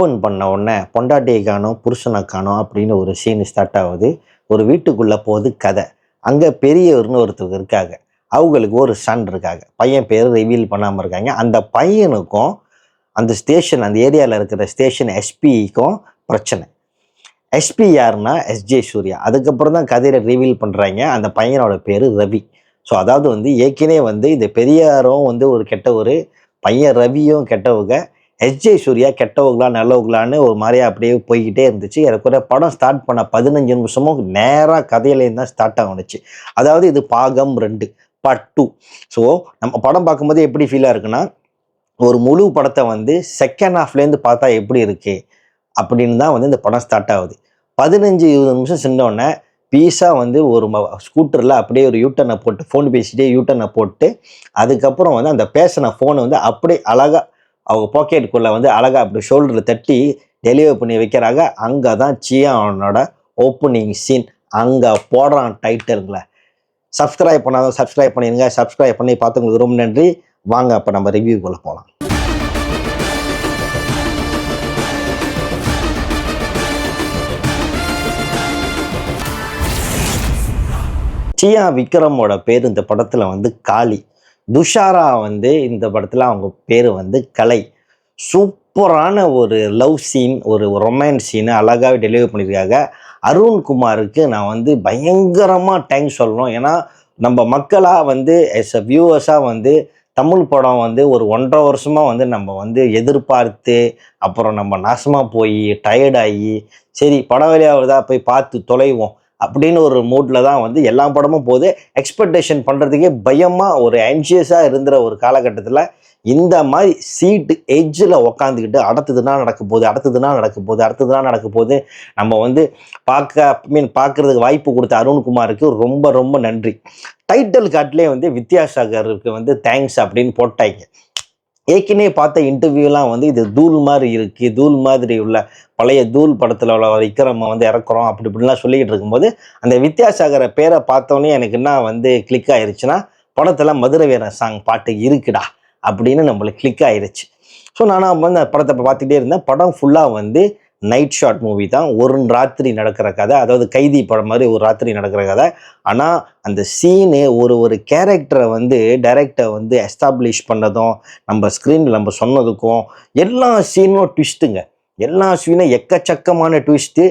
Open பண்ண உடனே பொண்டாட்டியை காணோம் புருஷனை காணோம் அப்படின்னு ஒரு சீன் ஸ்டார்ட் ஆகுது. ஒரு வீட்டுக்குள்ளே போகுது கதை. அங்கே பெரியவர்னு ஒருத்தர் இருக்காங்க. அவங்களுக்கு ஒரு சன் இருக்காங்க. பையன் பேர் ரிவீல் பண்ணாமல் இருக்காங்க. அந்த பையனுக்கும் அந்த ஸ்டேஷன், அந்த ஏரியாவில் இருக்கிற ஸ்டேஷன் எஸ்பிக்கும் பிரச்சனை. எஸ்பி யாருன்னா எஸ்ஜே சூர்யா. அதுக்கப்புறம் தான் கதையை ரிவீல் பண்ணுறாங்க. அந்த பையனோட பேர் ரவி. ஸோ அதாவது ஏற்கனவே இந்த பெரியாரும் ஒரு கெட்டவர், பையன் ரவியும் கெட்டவங்க, எஸ்ஜே சூர்யா கெட்டவங்களா நல்லவங்களான்னு ஒரு மாதிரியா அப்படியே போய்கிட்டே இருந்துச்சு. எனக்கு படம் ஸ்டார்ட் பண்ண 15 நிமிஷமும் நேராக கதையிலேருந்து தான் ஸ்டார்ட் ஆகுனுச்சு. அதாவது இது பாகம் 2 பார்ட் 2. ஸோ நம்ம படம் பார்க்கும்போது எப்படி ஃபீலாக இருக்குன்னா, ஒரு முழு படத்தை செகண்ட் ஹாஃப்லேருந்து பார்த்தா எப்படி இருக்கு அப்படின்னு தான் இந்த படம் ஸ்டார்ட் ஆகுது. 15-20 நிமிஷம் சென்றோடனே பீஸாக ஒரு ஸ்கூட்டரில் அப்படியே ஒரு யூட்டர்னை போட்டு ஃபோன் பேசிகிட்டே யூட்டர்னை போட்டு அதுக்கப்புறம் அந்த பேசின ஃபோனை அப்படியே அழகாக அவங்க பாக்கெட்டுக்குள்ளே அழகாக அப்படி ஷோல்டரில் தட்டி டெலிவரி பண்ணி வைக்கிறாங்க. அங்கே தான் சியானோட ஓப்பனிங் சீன். அங்கே போடுறான் டைட்டில்களை. சப்ஸ்கிரைப் பண்ணாதான் சப்ஸ்கிரைப் பண்ணிடுங்க. சப்ஸ்கிரைப் பண்ணி பார்த்தவங்களுக்கு ரொம்ப நன்றி. வாங்க அப்போ நம்ம ரிவ்யூக்குள்ளே போகலாம். சியா விக்ரமோட பேர் இந்த படத்தில் காளி. துஷாரா இந்த படத்தில் அவங்க பேர் கலை. சூப்பரான ஒரு லவ் சீன், ஒரு ரொமான்ஸ் சீனு அழகாகவே டெலிவரி பண்ணியிருக்காங்க. அருண்குமாருக்கு நான் பயங்கரமாக தேங்க்ஸ் சொல்லணும். ஏன்னா நம்ம மக்களாக எஸ் அ வியூவர்ஸாக தமிழ் படம் ஒரு 1.5 வருஷமாக நம்ம எதிர்பார்த்து அப்புறம் நம்ம நாசமாக போய் டயர்டாகி சரி படம் வழியாவதாக போய் பார்த்து தொலைவோம் அப்படின்னு ஒரு மூடில் தான் எல்லா படமும் போகுது. எக்ஸ்பெக்டேஷன் பண்ணுறதுக்கே பயமாக ஒரு ஆன்ஷியஸாக இருந்துற ஒரு காலகட்டத்தில் இந்த மாதிரி சீட்டு எட்ஜில் உக்காந்துக்கிட்டு அடுத்ததுனா நடக்க போகுது நம்ம பார்க்குறதுக்கு வாய்ப்பு கொடுத்த அருண்குமாருக்கு ரொம்ப ரொம்ப நன்றி. டைட்டில் கார்ட்லேயே வித்யாசாகருக்கு தேங்க்ஸ் அப்படின்னு போட்டாங்க. ஏற்கனவே பார்த்த இன்டர்வியூலாம் இது தூள் மாதிரி இருக்குது, தூள் மாதிரி உள்ள பழைய தூள் படத்தில் உள்ள விக்ரம் இறக்குறோம் அப்படி இப்படிலாம் சொல்லிக்கிட்டு இருக்கும்போது அந்த வித்யாசாகரை பேரை பார்த்தோன்னே எனக்கு என்ன கிளிக் ஆயிடுச்சுன்னா, படத்தில் மதுரை வீரன் சாங் பாட்டு இருக்குடா அப்படின்னு நம்மளுக்கு கிளிக் ஆயிடுச்சு. ஸோ நானும் அந்த படத்தை பார்த்துக்கிட்டே இருந்தேன். படம் ஃபுல்லாக நைட் ஷாட் மூவி தான். ஒரு ராத்திரி நடக்கிற கதை, அதாவது கைதி படம் மாதிரி ஒரு ராத்திரி நடக்கிற கதை. ஆனால் அந்த சீனு ஒரு கேரக்டரை டைரக்டர் எஸ்டாப்ளிஷ் பண்ணதும் நம்ம ஸ்க்ரீனில் நம்ம சொன்னதுக்கும் எல்லா சீனும் ட்விஸ்ட்டுங்க. எல்லா சீனும் எக்கச்சக்கமான ட்விஸ்ட்டு.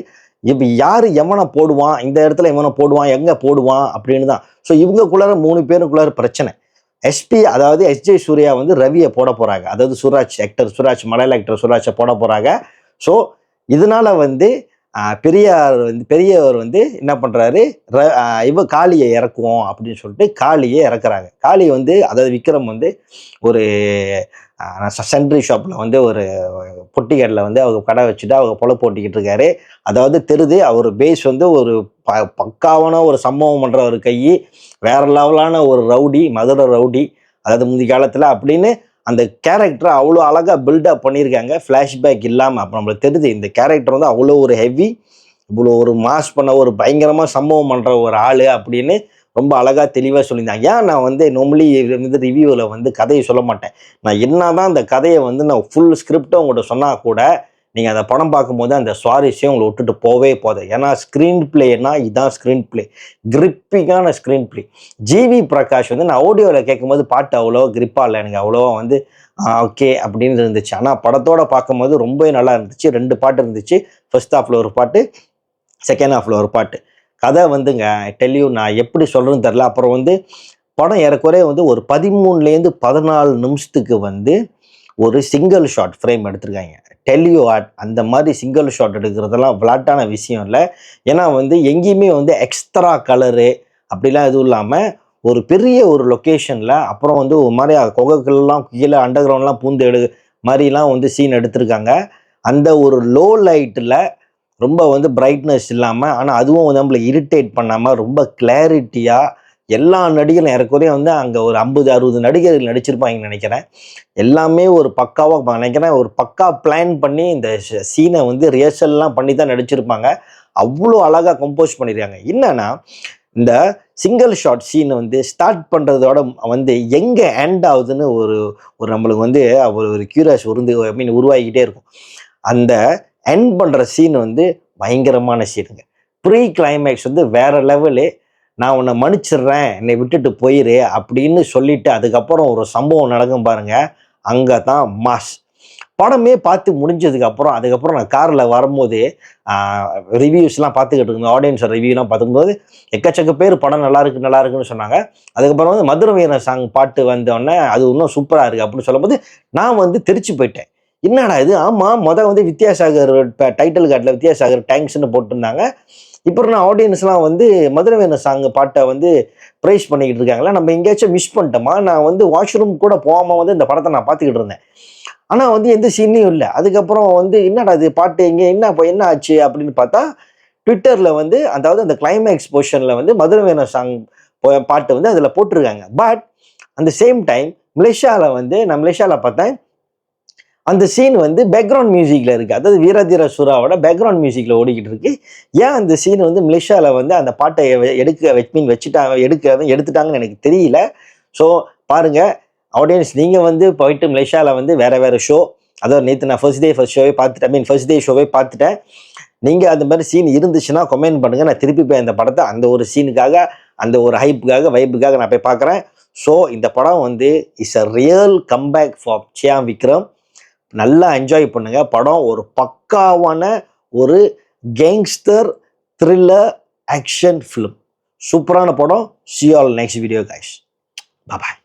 இப்போ யார் எவனை போடுவான், இந்த இடத்துல எவனை போடுவான், எங்கே போடுவான் அப்படின்னு தான். ஸோ இவங்களுக்குள்ளார 3 பேருக்குள்ளார பிரச்சனை. எஸ்பி அதாவது எஸ்ஜே சூர்யா ரவியை போட போகிறாங்க. அதாவது சுராஜ் மலையாள ஆக்டர் சுராஜை போட போகிறாங்க. ஸோ இதனால பெரியவர் என்ன பண்ணுறாரு, காளியை இறக்குவோம் அப்படின்னு சொல்லிட்டு காளியை இறக்குறாங்க. காளி அதாவது விக்ரம் ஒரு சென்ட்ரி ஷாப்பில் ஒரு பொட்டிக்கடையில் அவங்க கடை வச்சுட்டு அவங்க பொழப்பு போட்டிக்கிட்டு இருக்காரு. அதாவது தெரிது அவர் பேஸ் ஒரு பக்காவான ஒரு சம்பவம் பண்ணுற ஒரு கை, வேற லெவலான ஒரு ரவுடி, மதுரை ரவுடி அதாவது முந்தைய காலத்தில் அப்படின்னு அந்த கேரக்டரை அவ்வளோ அழகாக பில்டப் பண்ணியிருக்காங்க. ஃப்ளாஷ்பேக் இல்லாமல். அப்போ நம்மளுக்கு தெரியுது இந்த கேரக்டர் அவ்வளோ ஒரு ஹெவி, இவ்வளோ ஒரு மாஸ் பண்ண ஒரு பயங்கரமாக சம்பவம் பண்ணுற ஒரு ஆள் அப்படின்னு ரொம்ப அழகாக தெளிவாக சொல்லியிருந்தாங்க. ஏன் நான் நார்மலி ரிவ்யூவில் கதையை சொல்ல மாட்டேன். நான் என்ன தான் அந்த கதையை நான் ஃபுல் ஸ்கிரிப்டை உங்கள்கிட்ட சொன்னால் கூட நீங்கள் அந்த படம் பார்க்கும்போது அந்த சுவாரஸ்யம் உங்களை விட்டுட்டு போவே போகுது. ஏன்னா ஸ்க்ரீன் பிளேனா இதுதான் ஸ்க்ரீன் பிளே, கிரிப்பிங்கான ஸ்க்ரீன் பிளே. ஜிவி பிரகாஷ் நான் ஆடியோவில் கேட்கும்போது பாட்டு அவ்வளோ கிரிப்பாக இல்லை, எனக்கு அவ்வளோவா ஓகே அப்படின்னு இருந்துச்சு. ஆனால் படத்தோடு பார்க்கும்போது ரொம்பவே நல்லா இருந்துச்சு. 2 பாட்டு இருந்துச்சு. ஃபர்ஸ்ட் ஹாஃபில் ஒரு பாட்டு, செகண்ட் ஹாஃபில் ஒரு பாட்டு. கதை டெல்யூ நான் எப்படி சொல்கிறேன்னு தெரில. அப்புறம் படம் ஏறக்குறைய ஒரு 13லேருந்து 14 நிமிஷத்துக்கு ஒரு சிங்கிள் ஷாட் ஃப்ரேம் எடுத்திருக்காங்க. டெல்யூ அந்த மாதிரி சிங்கிள் ஷாட் எடுக்கிறதெல்லாம் விளாட்டான விஷயம் இல்லை. ஏன்னா எங்கேயுமே எக்ஸ்ட்ரா கலரு அப்படிலாம் எதுவும் இல்லாமல் ஒரு பெரிய ஒரு லொக்கேஷனில் அப்புறம் ஒரு மாதிரி குகைகள்லாம் கீழே அண்டர் கிரவுண்ட்லாம் பூந்து மாதிரிலாம் சீன் எடுத்திருக்காங்க. அந்த ஒரு லோ லைட்டில் ரொம்ப பிரைட்னஸ் இல்லாமல், ஆனால் அதுவும் நம்மளை இரிட்டேட் பண்ணாமல் ரொம்ப கிளாரிட்டியாக எல்லா நடிகரும் ஏறக்குறைய அங்கே ஒரு 50-60 நடிகர்கள் நடிச்சிருப்பாங்கன்னு நினைக்கிறேன். எல்லாமே ஒரு பக்காவாக நினைக்கிறேன் ஒரு பக்கா பிளான் பண்ணி இந்த சீனை ரிஹர்சல்லாம் பண்ணி தான் நடிச்சிருப்பாங்க. அவ்வளோ அழகாக கம்போஸ் பண்ணியிருக்காங்க. என்னன்னா இந்த சிங்கிள் ஷாட் சீன் ஸ்டார்ட் பண்ணுறதோட எங்கே எண்ட் ஆகுதுன்னு ஒரு நம்மளுக்கு ஒரு கியூரியாஸ் உருவாகிக்கிட்டே இருக்கும். அந்த எண்ட் பண்ணுற சீன் வந்து பயங்கரமான சீனுங்க. ப்ரீ கிளைமேக்ஸ் வந்து வேற லெவலு. நான் உன்னை மன்னிச்சிடுறேன், என்னை விட்டுட்டு போயிரு அப்படின்னு சொல்லிட்டு அதுக்கப்புறம் ஒரு சம்பவம் நடக்கும் பாருங்க, அங்கே தான் மாஸ். படமே பார்த்து முடிஞ்சதுக்கு அப்புறம் அதுக்கப்புறம் நான் காரில் வரும்போது ரிவ்யூஸ்லாம் பார்த்துக்கிட்டு இருந்தேன். ஆடியன்ஸ் ரிவ்யூலாம் பார்க்கும்போது எக்கச்சக்க பேர் படம் நல்லா இருக்குன்னு சொன்னாங்க. அதுக்கப்புறம் வந்து மதுரை வீரன் சாங் பாட்டு வந்தோடனே அது இன்னும் சூப்பராக இருக்குது அப்படின்னு சொல்லும்போது நான் வந்து தெரிச்சு போயிட்டேன். என்னடா இது, ஆமாம் வந்து வித்யாசாகர் டைட்டில் கார்டில் வித்யாசாகர் டேங்க்ஸ்ன்னு போட்டிருந்தாங்க. இப்போ நான் ஆடியன்ஸ்லாம் வந்து மதுரை வீரன் சாங் பாட்டை வந்து ப்ரைஸ் பண்ணிக்கிட்டு இருக்காங்களா, நம்ம எங்கேயாச்சும் மிஸ் பண்ணிட்டோமா? நான் வந்து வாஷ்ரூம் கூட போகாமல் வந்து இந்த படத்தை நான் பார்த்துக்கிட்டு இருந்தேன். ஆனால் வந்து எந்த சீன்லையும் இல்லை. அதுக்கப்புறம் வந்து என்னடா இது பாட்டு எங்கே என்ன ஆச்சு அப்படின்னு பார்த்தா ட்விட்டரில் வந்து அதாவது அந்த கிளைமேக்ஸ் போர்ஷனில் வந்து மதுரை வீரன் சாங் பாட்டு வந்து அதில் போட்டிருக்காங்க. பட் அந்த சேம் டைம் நான் மலேசியாவில் பார்த்தேன், அந்த சீன் வந்து பேக்ரவுண்ட் மியூசிக்கில் இருக்குது. அதாவது வீரதீர சூராவோட பேக்ரவுண்ட் மியூசிக்கில் ஓடிக்கிட்டு இருக்கு. ஏன் அந்த சீன் வந்து மலேசியாவில் வந்து அந்த பாட்டை எடுத்துட்டாங்கன்னு எனக்கு தெரியல. ஸோ பாருங்கள் ஆடியன்ஸ், நீங்கள் வந்து போயிட்டு மலேசியாவில் வந்து வேறு ஷோ, அதாவது நேற்று நான் ஃபர்ஸ்ட் டே ஷோவே பார்த்துட்டேன். நீங்கள் அந்த மாதிரி சீன் இருந்துச்சுன்னா கமெண்ட் பண்ணுங்கள். நான் திருப்பி போய் அந்த படத்தை அந்த ஒரு சீனுக்காக, அந்த ஒரு வைப்புக்காக நான் போய் பார்க்குறேன். ஸோ இந்த படம் வந்து is a real comeback for Chiyaan Vikram. நல்லா என்ஜாய் பண்ணுங்க. படம் ஒரு பக்காவான ஒரு கேங்ஸ்டர் த்ரில்லர் ஆக்ஷன் ஃபிலிம். சூப்பரான படம். See you all next video guys. Bye bye.